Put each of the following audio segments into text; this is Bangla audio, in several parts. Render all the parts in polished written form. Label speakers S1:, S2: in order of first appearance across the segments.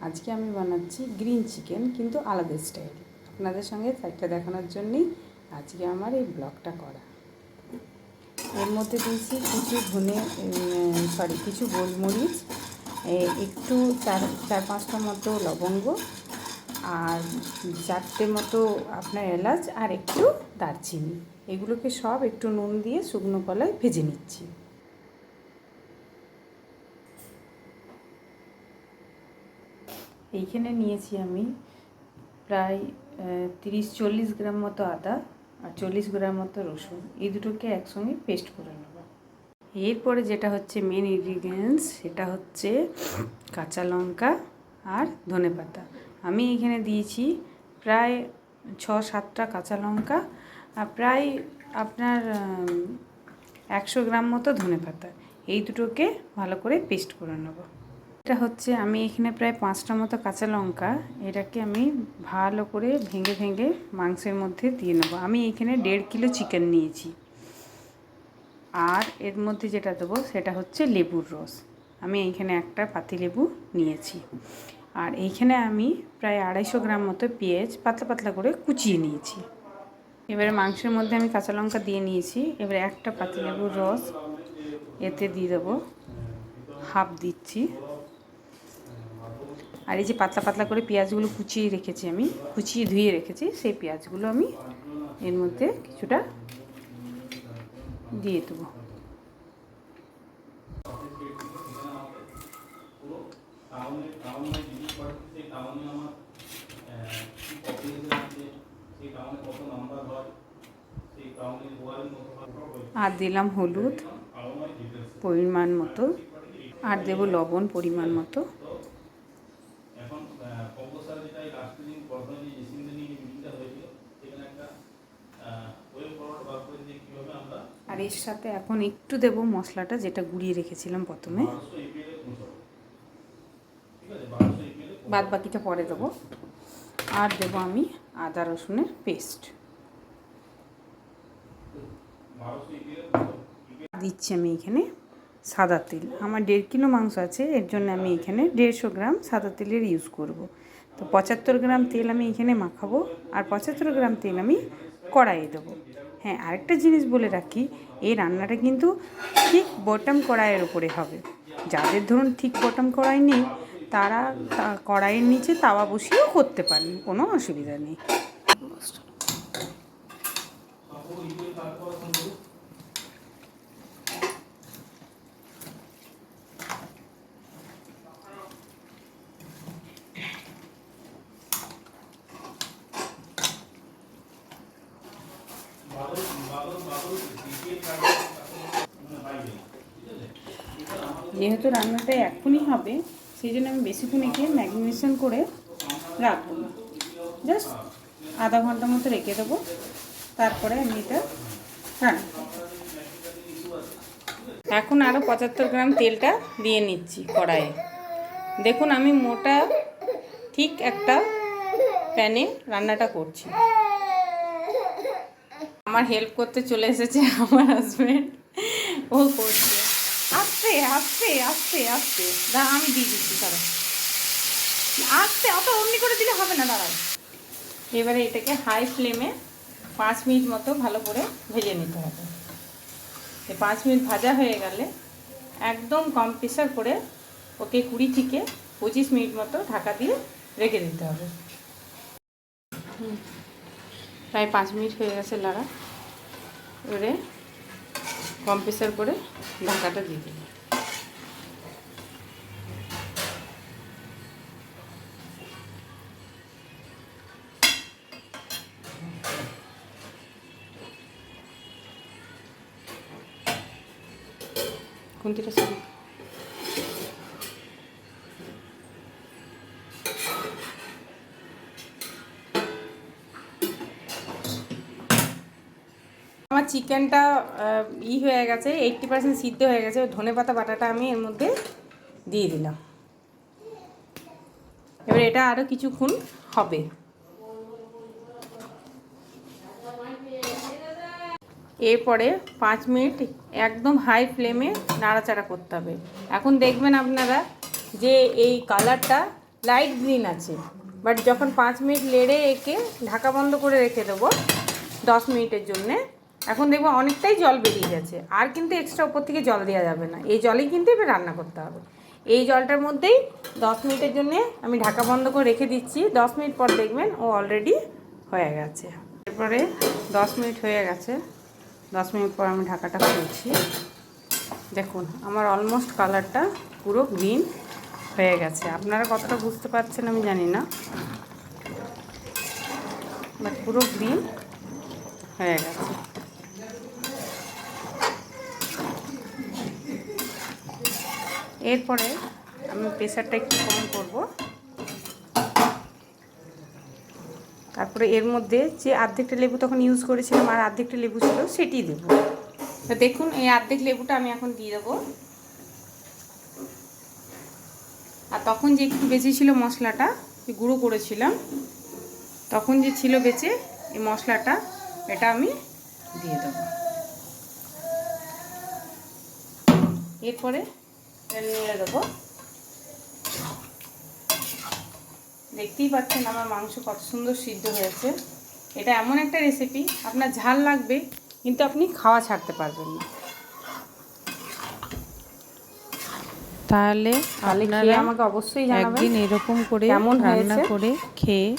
S1: আজকে আমি বানাচ্ছি গ্রিন চিকেন, কিন্তু আলাদা স্টাইল। আপনাদের সঙ্গে সাইডটা দেখানোর জন্যই আজকে আমার এই ব্লগটা করা। এর মধ্যে দিয়েছি কিছু গোলমরিচ, একটু চার পাঁচটা মতো লবঙ্গ, আর 4টে মতো আপনার এলাচ, আর একটু দারচিনি। এগুলোকে সব একটু নুন দিয়ে শুকনো কলায় ভেজে নিচ্ছি। এইখানে নিয়েছি আমি প্রায় 30-40 গ্রাম মতো আদা আর 40 গ্রাম মতো রসুন। এই দুটোকে একসঙ্গে পেস্ট করে নেব। এরপরে যেটা হচ্ছে মেন ইনগ্রিডিয়েন্টস, সেটা হচ্ছে কাঁচা লঙ্কা আর ধনেপাতা। আমি এখানে দিয়েছি প্রায় 6-7টা কাঁচা লঙ্কা আর প্রায় আপনার 100 গ্রাম মতো ধনেপাতা। এই দুটোকে ভালো করে পেস্ট করে নেব। এটা হচ্ছে আমি এখানে প্রায় 5টা মতো কাঁচা লঙ্কা, এটাকে আমি ভালো করে ভেঙে ভেঙে মাংসের মধ্যে দিয়ে নেব। আমি এখানে 1.5 কিলো চিকেন নিয়েছি। আর এর মধ্যে যেটা দেবো সেটা হচ্ছে লেবুর রস। আমি এইখানে একটা পাতিলেবু নিয়েছি। আর এইখানে আমি প্রায় 250 গ্রাম মতো পেঁয়াজ পাতলা পাতলা করে কুচিয়ে নিয়েছি। এবারে মাংসের মধ্যে আমি কাঁচা লঙ্কা দিয়ে নিয়েছি। এবারে একটা পাতিলেবুর রস এতে দিয়ে দেবো, হাফ দিচ্ছি। আর এই যে পাতলা পাতলা করে পেঁয়াজগুলো কুচিয়ে ধুয়ে রেখেছি, সেই পেঁয়াজগুলো আমি এর মধ্যে কিছুটা দিয়ে দেবো। আর দিলাম হলুদ পরিমাণ মতো, আর দেবো লবণ পরিমাণ মতো। আর এর সাথে এখন একটু দেবো মশলাটা, যেটা গুঁড়িয়ে রেখেছিলাম প্রথমে। বাদ বাকিটা পরে দেবো। আর দেবো আমি আদা রসুনের পেস্ট দিচ্ছি। আমি এখানে সাদা তেল, আমার 1.5 কিলো মাংস আছে, এর জন্য আমি এখানে 150 গ্রাম সাদা তেলের ইউজ করব। তো 75 গ্রাম তেল আমি এখানে মাখাবো, আর 75 গ্রাম তেল আমি কড়াইয়ে দেবো। হ্যাঁ, আরেকটা জিনিস বলে রাখি, এই রান্নাটা কিন্তু ঠিক বটম কড়াইয়ের উপরে হবে। যাদের ধরুন ঠিক বটম কড়াই নেই, তারা কড়াইয়ের নিচে তাওয়া বসিয়েও করতে পারেন, কোনো অসুবিধা নেই। যেহেতু রান্নাটা এখনই হবে, সেই জন্য আমি বেশিক্ষণ একে ম্যারিনেশন করে রাখবো না, জাস্ট আধা ঘন্টা মতো রেখে দেবো। তারপরে আমি এটা রান্না করব। এখন আরও 75 গ্রাম তেলটা দিয়ে নিচ্ছি কড়াইয়ে। দেখুন, আমি মোটা ঠিক একটা প্যানে রান্নাটা করছি। আমার হেল্প করতে চলে এসেছে আমার হাজব্যান্ড, ও করছে। আস্তে আস্তে আস্তে আস্তে দাঁড়া, আমি দিয়ে দিচ্ছি, দাঁড়া আস্তে, অত অমনি করে দিলে হবে না, দাঁড়াও। এবারে এটাকে হাই ফ্লেমে 5 মিনিট মতো ভালো করে ভেজে নিতে হবে। 5 মিনিট ভাজা হয়ে গেলে একদম কম প্রেসার করে ওকে 20 থেকে 25 মিনিট মতো ঢাকা দিয়ে রেখে দিতে হবে। প্রায় 5 মিনিট হয়ে গেছে লাড়া। এবারে কম প্রেসার করে ঢাকাটা দিয়ে দেবো। খুন্তিটা সরি। আমার চিকেনটা হয়ে গেছে, 80% সিদ্ধ হয়ে গেছে। ধনেপাতা বাটাটা আমি এর মধ্যে দিয়ে দিলাম। এবার এটা আরও কিছুক্ষণ হবে। এরপরে 5 মিনিট একদম হাই ফ্লেমে নাড়াচাড়া করতে হবে। এখন দেখবেন আপনারা যে এই কালারটা
S2: লাইট গ্রিন আছে। বাট যখন 5 মিনিট নেড়ে একে ঢাকা বন্ধ করে রেখে দেবো 10 মিনিটের জন্যে, এখন দেখবো অনেকটাই জল বেরিয়ে গেছে। আর কিন্তু এক্সট্রা উপর থেকে জল দেওয়া যাবে না, এই জলেই কিন্তু এবার রান্না করতে হবে। এই জলটার মধ্যেই 10 মিনিটের জন্যে আমি ঢাকা বন্ধ করে রেখে দিচ্ছি। 10 মিনিট পর দেখবেন ও অলরেডি হয়ে গেছে। এরপরে 10 মিনিট হয়ে গেছে। 10 মিনিট পর আমি ঢাকাটা খুলছি। দেখুন আমার অলমোস্ট কালারটা পুরো গ্রিন হয়ে গেছে। আপনারা কতটা বুঝতে পারছেন আমি জানি না, বাট পুরো গ্রিন হয়ে গেছে। এরপরে আমি প্রেসারটা একটু কম করব। তারপরে এর মধ্যে যে অর্ধেকটা লেবু তখন ইউজ করেছিলাম আর অর্ধেকটা লেবু ছিল সেটি দেবো। তো দেখুন এই অর্ধেক লেবুটা আমি এখন দিয়ে দেবো। আর তখন যে একটু বেঁচে ছিল মশলাটা গুঁড়ো করেছিলাম, তখন যে ছিল বেঁচে এই মশলাটা, এটা আমি দিয়ে দেবো। এরপরে নেড়ে দেবো। দেখতেই পাচ্ছেন আমার মাংস কত সুন্দর সিদ্ধ হয়েছে। এটা এমন একটা রেসিপি আপনার ঝাল লাগবে কিন্তু আপনি খাওয়া ছাড়তে পারবেন না।
S1: তাহলে আপনারা
S2: আমাকে অবশ্যই জানাবেন
S1: একদিন এরকম করে
S2: কেমন
S1: রান্না
S2: হয়েছে।
S1: করে খেয়ে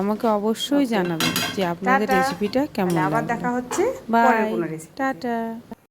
S1: আমাকে অবশ্যই জানাবেন যে আপনাদের
S2: টাটা।
S1: রেসিপিটা কেমন
S2: আবার
S1: লাগলো।
S2: দেখা হচ্ছে পরের
S1: বাই,
S2: কোনো রেসিপি।
S1: টাটা।